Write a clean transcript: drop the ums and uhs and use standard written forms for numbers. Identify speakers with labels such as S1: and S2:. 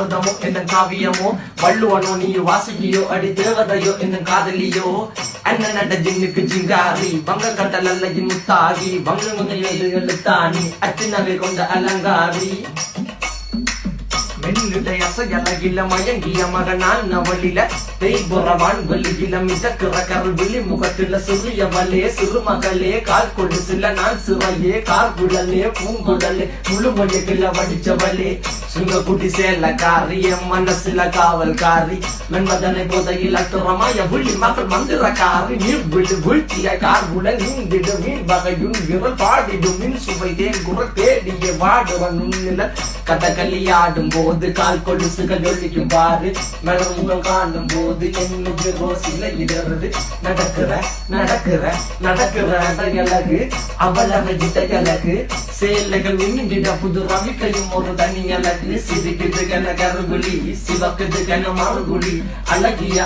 S1: பாரதமோ என்ன காவியமோ வள்ளுவனோ நீ வாசிக்கியோ அடி தேவதையோ என்ன காதலியோ அண்ணன் நட ஜின்னுக்கு ஜிங்காரி வங்க கடல் அல்லையின் முத்தாகி வங்க முனையது எழுத்தாணி அச்சினவை கொண்ட அலங்காரி மென்னுடைய அசையலகில மயங்கிய மகனான் நவளில தேய்புறவான் வெளியில மிதக்கிற கருவிழி முகத்தில சிறியவளே சிறுமகளே கால் கொண்டு சில நான் சிறையே கார்குழலே பூங்குழலே முழுமொழிகள வடிச்சவளே சுங்கக்குட்டி சேலக்காரி என் மனசுல காவல்காரி மென்மதனை போதையில் அத்துறமாய விழி மகள் மந்திரக்காரி நீர் விழு வீழ்த்திய கார்குழல் நீந்திடு மீன் வகையும் விரல் பாடிடும் மின் சுவை தேன் குரல் தேடிய வாடுவன் உன்னில கதகளியாடும் போது கால் கொலுசுகள் ஒழிக்கும் பாரு மலர் முகம் காணும் போது என்னுடைய ரோசில இடறது நடக்கிற நடக்கிற நடக்கிற அழகு அவளவை இடையழகு சேலைகள் மின்னிட புது ரவிக்கையும் ஒரு தனி அழகு சிரிக்குது கன கருகுலி சிவக்குது கன மறுகுலி அழகிய